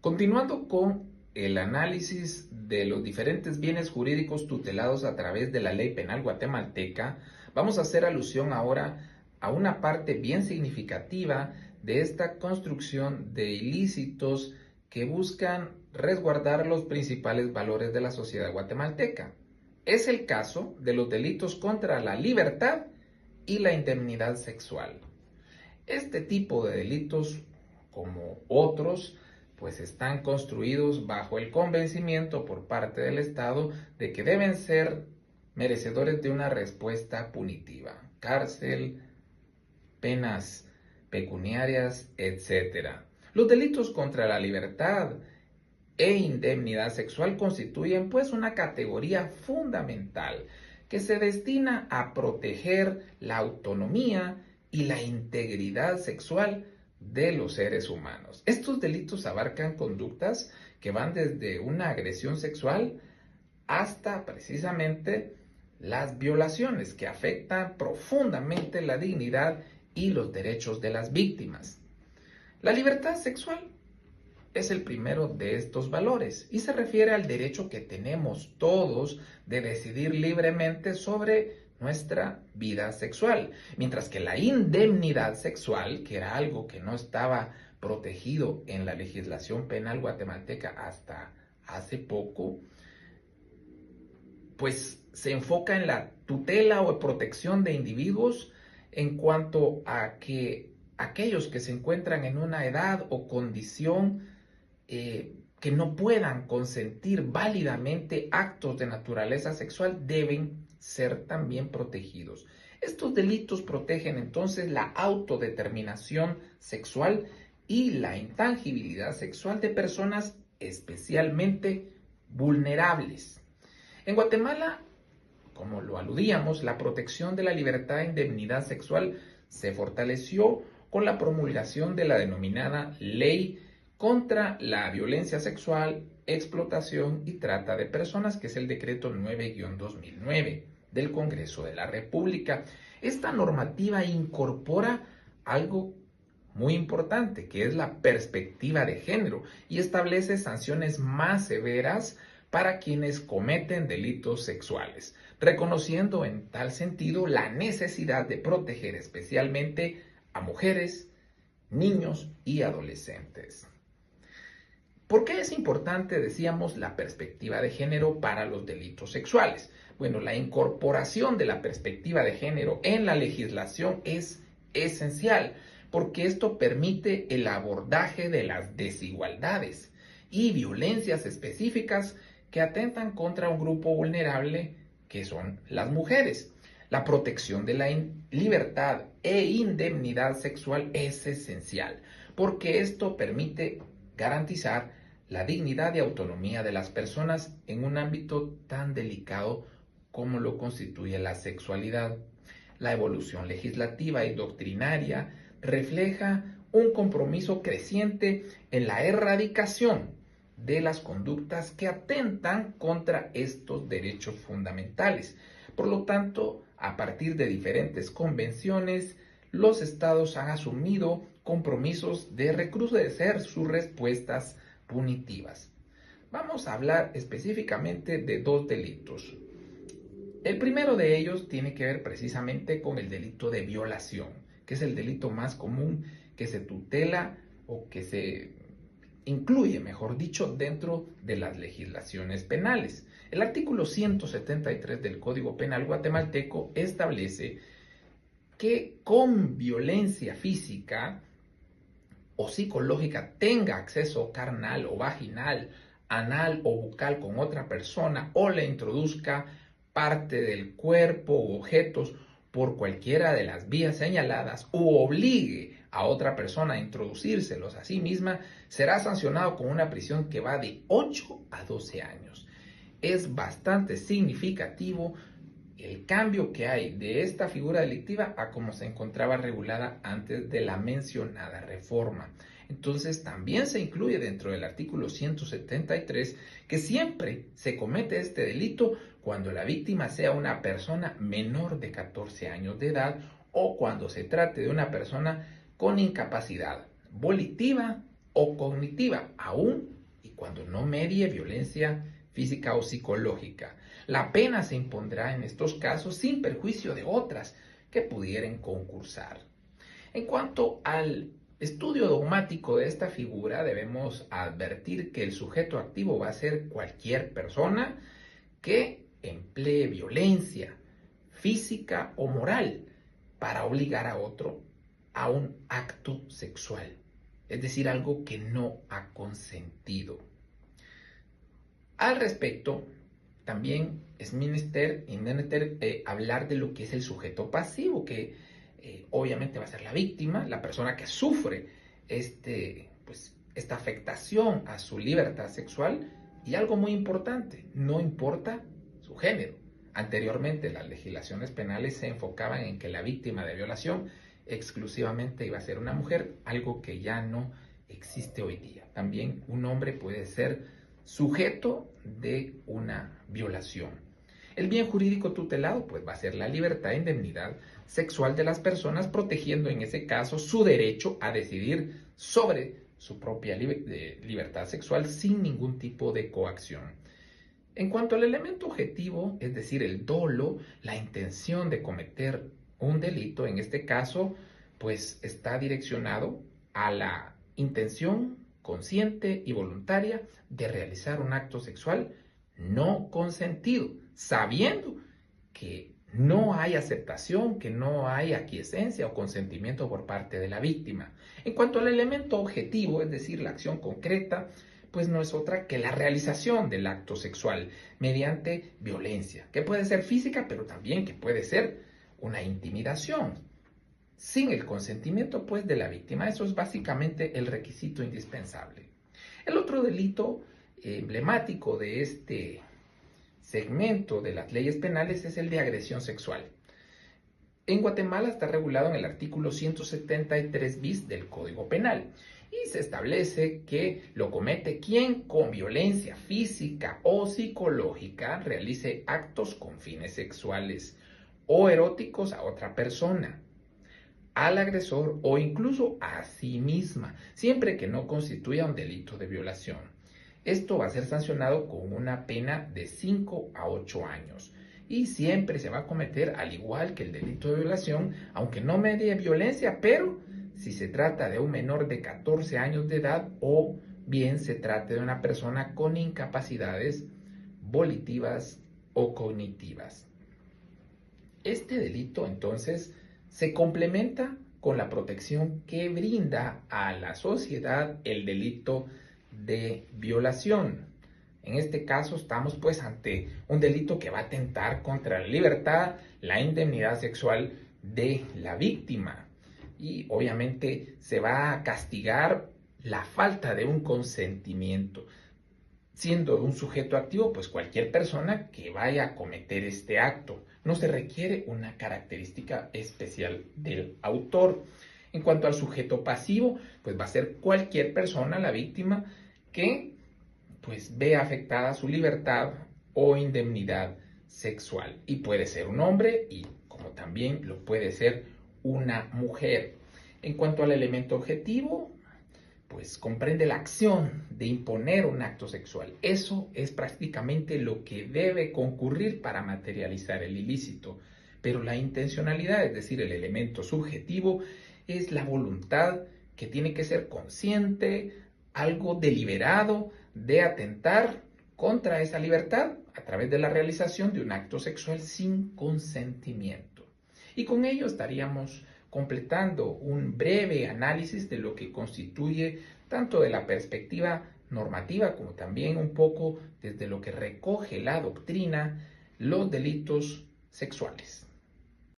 Continuando con el análisis de los diferentes bienes jurídicos tutelados a través de la ley penal guatemalteca, vamos a hacer alusión ahora a una parte bien significativa de esta construcción de ilícitos que buscan resguardar los principales valores de la sociedad guatemalteca. Es el caso de los delitos contra la libertad y la indemnidad sexual. Este tipo de delitos, como otros, pues están construidos bajo el convencimiento por parte del Estado de que deben ser merecedores de una respuesta punitiva, cárcel, penas pecuniarias, etc. Los delitos contra la libertad e indemnidad sexual constituyen pues una categoría fundamental que se destina a proteger la autonomía y la integridad sexual de los seres humanos. Estos delitos abarcan conductas que van desde una agresión sexual hasta precisamente las violaciones que afectan profundamente la dignidad y los derechos de las víctimas. La libertad sexual es el primero de estos valores y se refiere al derecho que tenemos todos de decidir libremente sobre nuestra vida sexual, mientras que la indemnidad sexual, que era algo que no estaba protegido en la legislación penal guatemalteca hasta hace poco, pues se enfoca en la tutela o protección de individuos en cuanto a que aquellos que se encuentran en una edad o condición que no puedan consentir válidamente actos de naturaleza sexual deben ser también protegidos. Estos delitos protegen entonces la autodeterminación sexual y la intangibilidad sexual de personas especialmente vulnerables. En Guatemala, como lo aludíamos, la protección de la libertad e indemnidad sexual se fortaleció con la promulgación de la denominada Ley contra la Violencia Sexual, Explotación y Trata de Personas, que es el decreto 9-2009 del Congreso de la República. Esta normativa incorpora algo muy importante, que es la perspectiva de género, y establece sanciones más severas para quienes cometen delitos sexuales, reconociendo en tal sentido la necesidad de proteger especialmente a mujeres, niños y adolescentes. ¿Por qué es importante, decíamos, la perspectiva de género para los delitos sexuales? Bueno, la incorporación de la perspectiva de género en la legislación es esencial, porque esto permite el abordaje de las desigualdades y violencias específicas que atentan contra un grupo vulnerable que son las mujeres. La protección de la libertad e indemnidad sexual es esencial, porque esto permite garantizar la dignidad y autonomía de las personas en un ámbito tan delicado como lo constituye la sexualidad. La evolución legislativa y doctrinaria refleja un compromiso creciente en la erradicación de las conductas que atentan contra estos derechos fundamentales. Por lo tanto, a partir de diferentes convenciones, los estados han asumido compromisos de recrudecer sus respuestas punitivas. Vamos a hablar específicamente de dos delitos. El primero de ellos tiene que ver precisamente con el delito de violación, que es el delito más común que se tutela o que se incluye, mejor dicho, dentro de las legislaciones penales. El artículo 173 del Código Penal guatemalteco establece que con violencia física o psicológica tenga acceso carnal o vaginal, anal o bucal con otra persona o le introduzca parte del cuerpo u objetos por cualquiera de las vías señaladas u obligue a otra persona a introducírselos a sí misma, será sancionado con una prisión que va de 8 a 12 años. Es bastante significativo el cambio que hay de esta figura delictiva a como se encontraba regulada antes de la mencionada reforma. Entonces también se incluye dentro del artículo 173 que siempre se comete este delito cuando la víctima sea una persona menor de 14 años de edad o cuando se trate de una persona con incapacidad volitiva o cognitiva, aún y cuando no medie violencia física o psicológica. La pena se impondrá en estos casos sin perjuicio de otras que pudieran concursar. En cuanto al estudio dogmático de esta figura, debemos advertir que el sujeto activo va a ser cualquier persona que emplee violencia física o moral para obligar a otro a un acto sexual, es decir, algo que no ha consentido. Al respecto, también es menester hablar de lo que es el sujeto pasivo, que obviamente va a ser la víctima, la persona que sufre esta afectación a su libertad sexual. Y algo muy importante, no importa su género. Anteriormente las legislaciones penales se enfocaban en que la víctima de violación exclusivamente iba a ser una mujer, algo que ya no existe hoy día. También un hombre puede ser sujeto de una violación. El bien jurídico tutelado pues va a ser la libertad e indemnidad sexual de las personas, protegiendo en ese caso su derecho a decidir sobre su propia libertad sexual sin ningún tipo de coacción. En cuanto al elemento objetivo, es decir, el dolo, la intención de cometer un delito, en este caso, pues está direccionado a la intención consciente y voluntaria de realizar un acto sexual no consentido, sabiendo que no hay aceptación, que no hay aquiescencia o consentimiento por parte de la víctima. En cuanto al elemento objetivo, es decir, la acción concreta, pues no es otra que la realización del acto sexual mediante violencia, que puede ser física, pero también que puede ser una intimidación, sin el consentimiento pues de la víctima. Eso es básicamente el requisito indispensable. El otro delito emblemático de este segmento de las leyes penales es el de agresión sexual. En Guatemala está regulado en el artículo 173 bis del Código Penal y se establece que lo comete quien con violencia física o psicológica realice actos con fines sexuales o eróticos a otra persona, al agresor o incluso a sí misma, siempre que no constituya un delito de violación. Esto va a ser sancionado con una pena de 5 a 8 años y siempre se va a cometer al igual que el delito de violación, aunque no medie violencia, pero si se trata de un menor de 14 años de edad o bien se trate de una persona con incapacidades volitivas o cognitivas. Este delito entonces se complementa con la protección que brinda a la sociedad el delito de violación. En este caso estamos pues ante un delito que va a atentar contra la libertad, la indemnidad sexual de la víctima y obviamente se va a castigar la falta de un consentimiento. Siendo un sujeto activo, pues cualquier persona que vaya a cometer este acto. No se requiere una característica especial del autor. En cuanto al sujeto pasivo, pues va a ser cualquier persona, la víctima, que pues vea afectada su libertad o indemnidad sexual. Y puede ser un hombre y como también lo puede ser una mujer. En cuanto al elemento objetivo, pues comprende la acción de imponer un acto sexual. Eso es prácticamente lo que debe concurrir para materializar el ilícito. Pero la intencionalidad, es decir, el elemento subjetivo, es la voluntad que tiene que ser consciente, algo deliberado de atentar contra esa libertad a través de la realización de un acto sexual sin consentimiento. Y con ello estaríamos completando un breve análisis de lo que constituye tanto de la perspectiva normativa como también un poco desde lo que recoge la doctrina los delitos sexuales.